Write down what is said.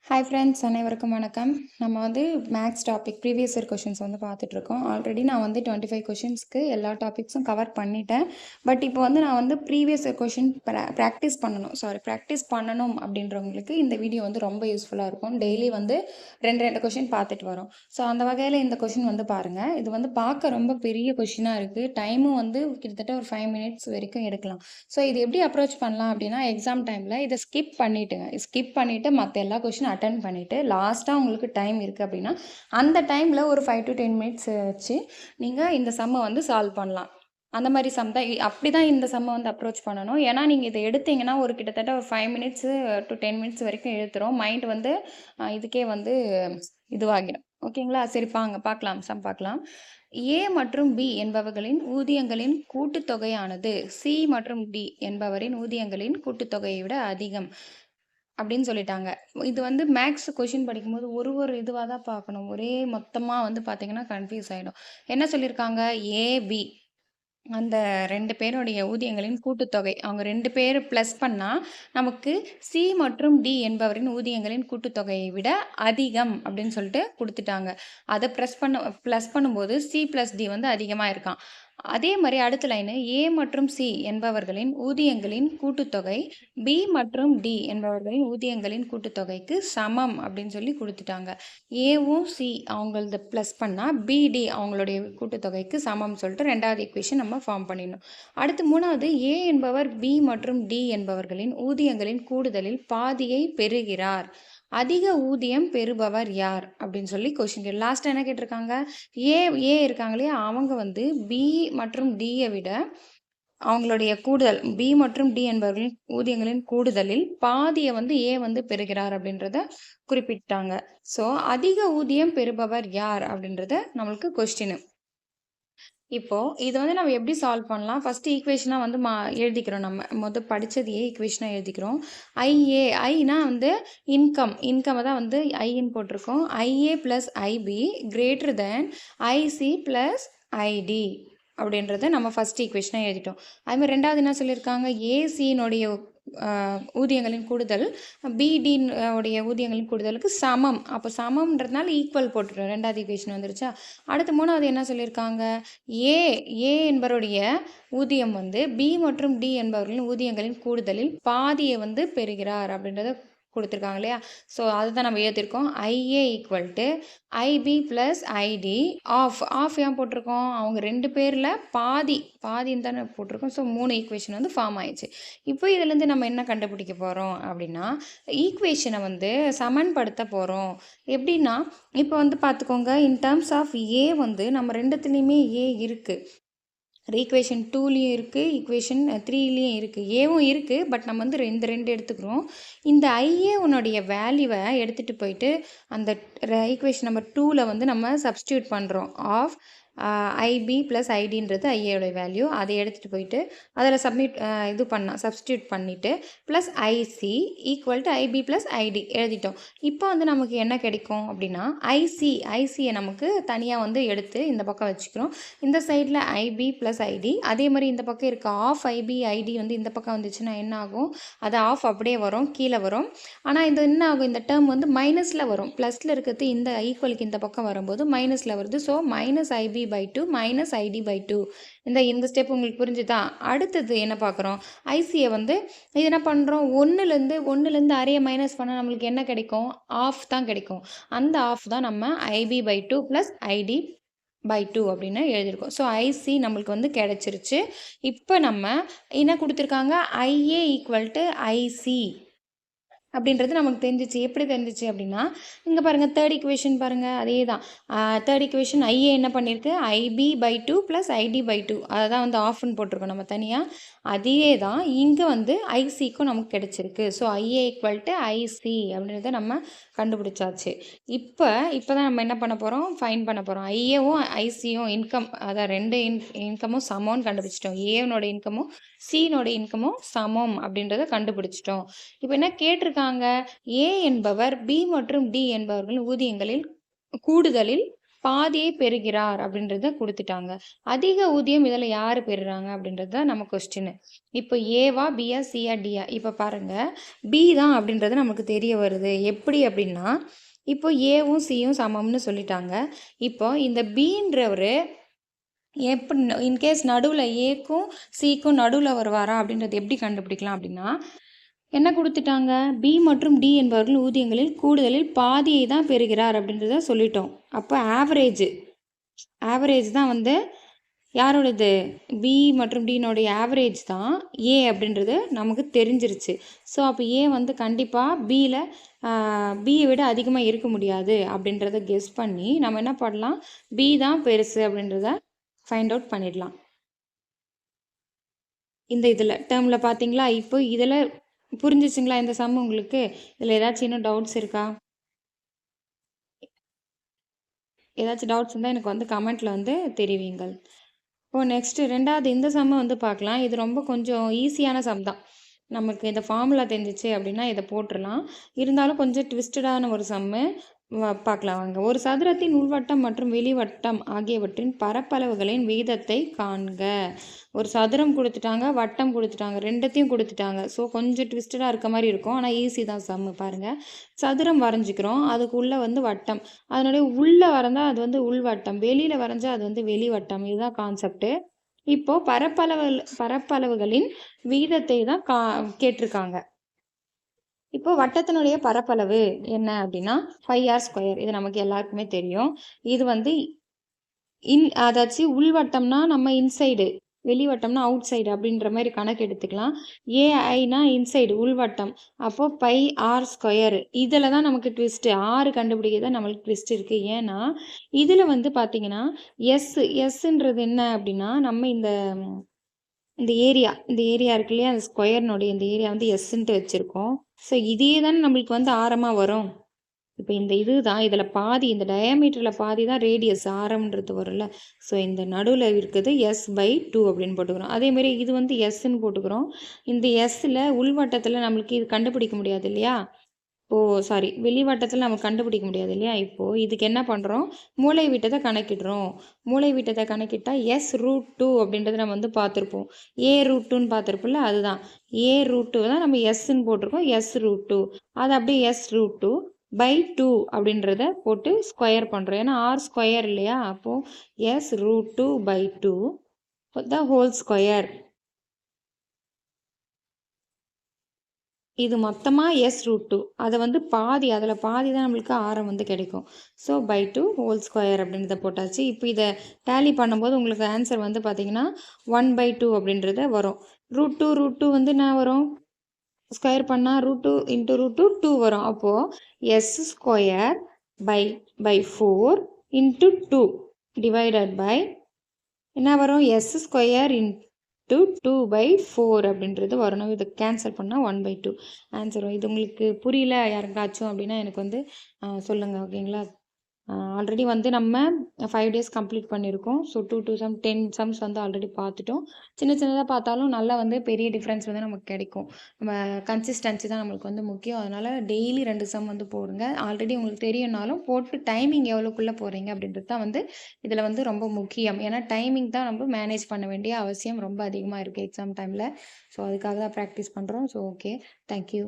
Hi friends, அனைவருக்கும் வணக்கம். நம்ம வந்து maths topic previous year questions வந்து பார்த்துட்ருக்கோம். ஆல்ரெடி நான் வந்து 25 கொஷின்ஸ்க்கு எல்லா டாபிக்ஸும் கவர் பண்ணிட்டேன். பட் இப்போ வந்து நான் வந்து ப்ரீவியஸ் இயர் கொஷின் ப்ராக்டிஸ் பண்ணணும் அப்படின்றவங்களுக்கு இந்த வீடியோ வந்து ரொம்ப யூஸ்ஃபுல்லாக இருக்கும். டெய்லி வந்து ரெண்டு கொஷின் பார்த்துட்டு வரோம். ஸோ அந்த வகையில் இந்த கொஷின் வந்து பாருங்கள். இது வந்து பார்க்க ரொம்ப பெரிய கொஷினாக இருக்குது. டைமும் வந்து கிட்டத்தட்ட ஒரு 5 மினிட்ஸ் வரைக்கும் எடுக்கலாம். ஸோ இது எப்படி அப்ரோச் பண்ணலாம் அப்படின்னா, எக்ஸாம் டைமில் இதை ஸ்கிப் பண்ணிவிட்டு மற்ற எல்லா கொஷின் அட்டன் பண்ணிவிட்டு லாஸ்ட்டாக உங்களுக்கு டைம் இருக்குது அப்படின்னா அந்த டைமில் ஒரு 5 to 10 மினிட்ஸ் வச்சு நீங்கள் இந்த சம்மை வந்து சால்வ் பண்ணலாம். அந்த மாதிரி சம் தான் அப்படி தான் இந்த சம்மை வந்து அப்ரோச் பண்ணணும். ஏன்னா நீங்கள் இதை எடுத்தீங்கன்னா ஒரு கிட்டத்தட்ட ஒரு 5 மினிட்ஸு to 10 மினிட்ஸ் வரைக்கும் எடுத்துரும். மைண்ட் வந்து இதுக்கே வந்து இதுவாகிடும். ஓகேங்களா? சரி பார்க்கலாம் சம் பார்க்கலாம். ஏ மற்றும் பி என்பவர்களின் ஊதியங்களின் கூட்டுத்தொகையானது சி மற்றும் டி என்பவரின் ஊதியங்களின் கூட்டுத்தொகையை விட அதிகம் அப்படின்னு சொல்லிட்டாங்க. இது வந்து மேக்ஸ் கொஷின் படிக்கும்போது ஒரு இதுவாக தான் பார்க்கணும். ஒரே மொத்தமாக வந்து பார்த்தீங்கன்னா கன்ஃபியூஸ் ஆகிடும். என்ன சொல்லியிருக்காங்க? ஏபி அந்த 2 பேருடைய ஊதியங்களின் கூட்டுத்தொகை, அவங்க 2 பேர் ப்ளஸ் பண்ணால் நமக்கு சி மற்றும் டி என்பவரின் ஊதியங்களின் கூட்டுத்தொகையை விட அதிகம் அப்படின்னு சொல்லிட்டு கொடுத்துட்டாங்க. அதை ப்ளஸ் பண்ணும்போது சி ப்ளஸ் டி வந்து அதிகமாக இருக்கான். அதே மாதிரி அடுத்த லைனு ஏ மற்றும் சி என்பவர்களின் ஊதியங்களின் கூட்டுத்தொகை பி மற்றும் டி என்பவர்களின் ஊதியங்களின் கூட்டுத்தொகைக்கு சமம் அப்படின்னு சொல்லி கொடுத்துட்டாங்க. ஏவும் சி அவங்களது ப்ளஸ் பண்ணால் பிடி அவங்களுடைய கூட்டுத்தொகைக்கு சமம் சொல்லிட்டு ரெண்டாவது ஈக்குவேஷன் நம்ம ஃபார்ம் பண்ணிடணும். அடுத்து மூணாவது, ஏ என்பவர் பி மற்றும் டி என்பவர்களின் ஊதியங்களின் கூடுதலில் பாதியை பெறுகிறார். அதிக ஊதியம் பெறுபவர் யார் அப்படின்னு சொல்லி கொஸ்டின் லாஸ்ட் என்ன கேட்டிருக்காங்க? ஏ இருக்காங்களே அவங்க வந்து பி மற்றும் டியை விட அவங்களுடைய கூடுதல் பி மற்றும் டி என்பவர்களின் ஊதியங்களின் கூடுதலில் பாதியை வந்து ஏ வந்து பெறுகிறார் அப்படின்றத குறிப்பிட்டாங்க. ஸோ அதிக ஊதியம் பெறுபவர் யார் அப்படின்றத நம்மளுக்கு கொஸ்டின். இப்போ இது வந்து நம்ம எப்படி சால்வ் பண்ணலாம்? ஃபர்ஸ்ட் ஈக்குவேஷனாக வந்து எழுதிக்கிறோம். நம்ம படித்ததையே ஈக்குவேஷனாக எழுதிக்கிறோம். ஐனா வந்து இன்கம் தான் வந்து ஐன்னு போட்டிருக்கோம். IA plus IB greater than IC plus ID அப்படின்றத நம்ம ஃபர்ஸ்ட் ஈக்குவேஷனாக எழுதிட்டோம். அதுமாதிரி ரெண்டாவது என்ன சொல்லியிருக்காங்க? ஏசியினுடைய ஊதியங்களின் கூடுதல் பிடி உடைய ஊதியங்களின் கூடுதலுக்கு சமம். அப்போ சமம்ன்றதுனால ஈக்குவல் போட்டுட்டோம். ரெண்டாவது ஈக்குவேஷன் வந்துருச்சா? அடுத்து மூணாவது என்ன சொல்லியிருக்காங்க? ஏ என்பவருடைய ஊதியம் வந்து பி மற்றும் டி என்பவர்களின் ஊதியங்களின் கூடுதலில் பாதியை வந்து பெறுகிறார் அப்படின்றத கொடுத்துருக்காங்க இல்லையா? ஸோ அதுதான் நம்ம ஏற்றிருக்கோம். IA equal to IP plus ID of ஏன் போட்டிருக்கோம்? அவங்க 2 பேரில் பாதின்னு தானே போட்டிருக்கோம். ஸோ 3 ஈக்குவேஷன் வந்து ஃபார்ம் ஆயிடுச்சு. இப்போ இதுலேருந்து நம்ம என்ன கண்டுபிடிக்க போகிறோம் அப்படின்னா, ஈக்குவேஷனை வந்து சமன்படுத்த போகிறோம். எப்படின்னா, இப்போ வந்து பார்த்துக்கோங்க, இன் டேர்ம்ஸ் ஆஃப் ஏ வந்து நம்ம ரெண்டுத்துலேயுமே ஏ இருக்குது. ஈக்குவேஷன் 2லேயும் இருக்குது, ஈக்குவேஷன் 3லேயும் இருக்குது. ஏவும் இருக்குது, பட் நம்ம வந்து இந்த 2 எடுத்துக்கிறோம். இந்த ஐஏ உன்னுடைய வேல்யூவை எடுத்துகிட்டு போயிட்டு அந்த ஈக்குவேஷன் நம்பர் 2ல் வந்து நம்ம சப்ஸ்டியூட் பண்ணுறோம். ஆஃப் ஐபி ப்ளஸ் ஐடின்றது ஐஏயோட வேல்யூ. அதை எடுத்துகிட்டு போயிட்டு அதில் சப்ஸ்டியூட் பண்ணிவிட்டு plus IC equal to IP plus ID எழுதிட்டோம். இப்போ வந்து நமக்கு என்ன கிடைக்கும் அப்படின்னா, ஐசியை நமக்கு தனியாக வந்து எடுத்து இந்த பக்கம் வச்சுக்கிறோம். இந்த சைடில் ஐபி ப்ளஸ் ஐடி, அதே மாதிரி இந்த பக்கம் இருக்க ஆஃப் ஐபி ஐடி வந்து இந்த பக்கம் வந்துச்சுன்னா என்ன ஆகும்? அது ஆஃப் அப்படியே வரும், கீழே வரும். ஆனால் இது என்ன ஆகும்? இந்த டேர்ம் வந்து மைனஸில் வரும். ப்ளஸில் இருக்கிறது இந்த ஈக்குவலுக்கு இந்த பக்கம் வரும்போது மைனஸில் வருது. So minus IP by 2 minus ID by 2. இந்த ஸ்டெப் உங்களுக்கு புரிஞ்சுதா? அடுத்தது என்ன பார்க்குறோம்? ஐசியை வந்து இது என்ன பண்ணுறோம்? ஒன்றுலேருந்து அரையை மைனஸ் பண்ணால் நம்மளுக்கு என்ன கிடைக்கும்? ஆஃப் தான் கிடைக்கும். அந்த ஆஃப் தான் நம்ம IB by 2 plus ID by 2 அப்படின்னு எழுதியிருக்கோம். ஸோ ஐசி நம்மளுக்கு வந்து கிடைச்சிருச்சு. இப்போ நம்ம என்ன கொடுத்துருக்காங்க? ஐஏ ஈக்குவல் டு ஐசி அப்படின்றது நமக்கு தெரிஞ்சிச்சு. எப்படி தெரிஞ்சிச்சு அப்படின்னா, இங்கே பாருங்கள், தேர்ட் ஈக்குவேஷன் பாருங்கள், அதே தான். தேர்ட் ஈக்குவேஷன் ஐஏ என்ன பண்ணியிருக்கு? IB by 2 plus ID by 2, அதை தான் வந்து ஆஃப்னு போட்டிருக்கோம் நம்ம தனியாக. அதே தான் இங்கே வந்து ஐசிக்கும் நமக்கு கிடைச்சிருக்கு. So IA equal to IC அப்படின்றத நம்ம கண்டுபிடிச்சாச்சு. இப்போ தான் நம்ம என்ன பண்ண போகிறோம்? ஃபைன் பண்ண போகிறோம். ஐஏவும் ஐசியும் இன்கம், அதான் 2 இன்கமும் சமம்னு கண்டுபிடிச்சிட்டோம். ஏனோட இன்கமும் சினோட இன்கமும் சமம் அப்படின்றத கண்டுபிடிச்சிட்டோம். இப்போ என்ன கேட்டிருக்காங்க? ஏ என்பவர் பி மற்றும் டி என்பவர்களின் ஊதியங்களில் கூடுதலில் பாதியை பெறுகிறார் அப்படின்றத கொடுத்துட்டாங்க. அதிக ஊதியம் இதில் யார் பெறுறாங்க அப்படின்றது தான் நம்ம கொஸ்டின். இப்போ ஏவா பியா சியா டியா? இப்போ பாருங்க பி தான் அப்படின்றது நமக்கு தெரிய வருது. எப்படி அப்படின்னா இப்போ ஏவும் சியும் சமம்னு சொல்லிட்டாங்க. இப்போ இந்த பின்றவர் எப்படி இன்கேஸ் நடுவில் ஏக்கும் சிக்கும் நடுவில் வருவாரா அப்படின்றது எப்படி கண்டுபிடிக்கலாம் அப்படின்னா என்ன கொடுத்துட்டாங்க? பி மற்றும் டி என்பவர்கள் ஊதியங்களில் கூடுதலில் பாதியை தான் பெறுகிறார் அப்படின்றத சொல்லிட்டோம். அப்போ ஆவரேஜ் தான் வந்து யாரோடது? பி மற்றும் டினுடைய ஆவரேஜ் தான் ஏ அப்படின்றது நமக்கு தெரிஞ்சிருச்சு. ஸோ அப்போ ஏ வந்து கண்டிப்பாக பியை விட அதிகமாக இருக்க முடியாது அப்படின்றத கெஸ் பண்ணி நம்ம என்ன பண்ணலாம்? பி தான் பெருசு அப்படின்றத ஃபைண்ட் அவுட் பண்ணிடலாம். இந்த இதில் டேர்மில் பார்த்தீங்களா? இப்போ இதில் புரிஞ்சிச்சுங்களா இந்த சம் உங்களுக்கு? இதில் ஏதாச்சும் இன்னும் டவுட்ஸ் இருக்கா? ஏதாச்சும் டவுட்ஸ் இருந்தால் எனக்கு வந்து கமெண்ட்டில் வந்து தெரிவிங்கள். இப்போது நெக்ஸ்ட்டு ரெண்டாவது இந்த சம்மை வந்து பார்க்கலாம். இது ரொம்ப கொஞ்சம் ஈஸியான சம் தான். நமக்கு இந்த ஃபார்முலா தெரிஞ்சிச்சு அப்படின்னா இதை போட்டுடலாம். இருந்தாலும் கொஞ்சம் ட்விஸ்டடான ஒரு சம்மு பார்க்கலாம் வாங்க. ஒரு சதுரத்தின் உள்வட்டம் மற்றும் வெளிவட்டம் ஆகியவற்றின் பரப்பளவுகளின் விகிதத்தை காண்க. ஒரு சதுரம் கொடுத்துட்டாங்க, வட்டம் கொடுத்துட்டாங்க, ரெண்டுத்தையும் கொடுத்துட்டாங்க. ஸோ கொஞ்சம் ட்விஸ்டடாக இருக்க மாதிரி இருக்கும், ஆனால் ஈஸி தான் சம்மு. பாருங்கள், சதுரம் வரைஞ்சிக்கிறோம், அதுக்குள்ளே வந்து வட்டம், அதனுடைய உள்ளே வரைஞ்சால் அது வந்து உள்வட்டம், வெளியில் வரைஞ்சால் அது வந்து வெளிவட்டம். இதுதான் கான்செப்ட்டு. இப்போது பரப்பளவுகளின் விகிதத்தை தான் கேட்டிருக்காங்க. இப்போ வட்டத்தினுடைய பரப்பளவு என்ன அப்படின்னா 5r². இது நமக்கு எல்லாருக்குமே தெரியும். இது வந்து அதாச்சும் உள்வட்டம்னா நம்ம இன்சைடு, வெளிவட்டம்னா அவுட் சைடு அப்படின்ற மாதிரி கணக்கு எடுத்துக்கலாம். ஏஐனா இன்சைடு உள்வட்டம். அப்போ πr². இதில் தான் நமக்கு ட்விஸ்ட்டு. ஆறு கண்டுபிடிக்க தான் நம்மளுக்கு ட்விஸ்ட் இருக்குது. ஏன்னா இதில் வந்து பார்த்தீங்கன்னா எஸ்ன்றது என்ன அப்படின்னா நம்ம இந்த ஏரியா இருக்கு இல்லையா, அந்த ஸ்கொயர்னுடைய இந்த ஏரியா வந்து எஸ்ன்ட்டு வச்சுருக்கோம். ஸோ இதே தானே நம்மளுக்கு வந்து ஆரமாக வரும். இப்போ இந்த இதுதான் இதில் பாதி, இந்த டயாமீட்டரில் பாதி தான் ரேடியஸ் ஆரம்ன்றது வரும்ல. ஸோ இந்த நடுவில் இருக்குது s/2 அப்படின்னு போட்டுக்கிறோம். அதேமாரி இது வந்து எஸ்ன்னு போட்டுக்கிறோம். இந்த எஸ்ஸில் உள்வட்டத்தில் நம்மளுக்கு இது கண்டுபிடிக்க முடியாது இல்லையா? வெளிவட்டத்தில் நம்ம கண்டுபிடிக்க முடியாது இல்லையா? இப்போது இதுக்கு என்ன பண்ணுறோம்? மூலை விட்டத்தை கணக்கிடுறோம். மூலை விட்டத்தை கணக்கிட்டால் s√2 அப்படின்றத நம்ம வந்து பார்த்துருப்போம். a√2ன்னு பார்த்துருப்போம்ல, அதுதான் a√2 தான் நம்ம எஸ்ன்னு போட்டிருக்கோம். s√2 அது அப்படியே s√2/2 அப்படின்றத போட்டு ஸ்கொயர் பண்ணுறோம். ஏன்னா r² இல்லையா? அப்போது s√2/2 த ஹோல் ஸ்கொயர். இது மொத்தமாக s√2, அதை வந்து பாதி, அதில் பாதி தான் நம்மளுக்கு ஆரம் வந்து கிடைக்கும். ஸோ /2 ஹோல் ஸ்கொயர் அப்படின்றத போட்டாச்சு. இப்போ இதை டேலி பண்ணும்போது உங்களுக்கு ஆன்சர் வந்து பார்த்தீங்கன்னா 1/2 அப்படின்றத வரும். √2 வந்து என்ன வரும்? ஸ்கொயர் பண்ணால் √2 × √2 2 வரும். அப்போது s²/4 × 2 டிவைடட் பை என்ன வரும்? s² × 2/4 அப்படின்றது வரணும். இதை கேன்சல் பண்ணால் 1/2 ஆன்சர் வரும். இது உங்களுக்கு புரியல யாருக்காச்சும் அப்படின்னா எனக்கு வந்து சொல்லுங்கள், ஓகேங்களா? ஆல்ரெடி வந்து நம்ம 5 days கம்ப்ளீட் பண்ணியிருக்கோம். ஸோ 2 to 10 சம்ஸ் வந்து ஆல்ரெடி பார்த்துட்டோம். சின்னதாக பார்த்தாலும் நல்லா வந்து பெரிய டிஃப்ரென்ஸ் வந்து நமக்கு கிடைக்கும். நம்ம கன்சிஸ்டன்சி தான் நம்மளுக்கு வந்து முக்கியம். அதனால் டெய்லி 2 சம் வந்து போடுங்க. ஆல்ரெடி உங்களுக்கு தெரியும்னாலும் போட்டு டைமிங் எவ்வளோக்குள்ளே போகிறீங்க அப்படின்றது தான் வந்து இதில் வந்து ரொம்ப முக்கியம். ஏன்னா டைமிங் தான் நம்ம மேனேஜ் பண்ண வேண்டிய அவசியம் ரொம்ப அதிகமாக இருக்குது எக்ஸாம் டைமில். ஸோ அதுக்காக தான் ப்ராக்டிஸ் பண்ணுறோம். So okay, thank you.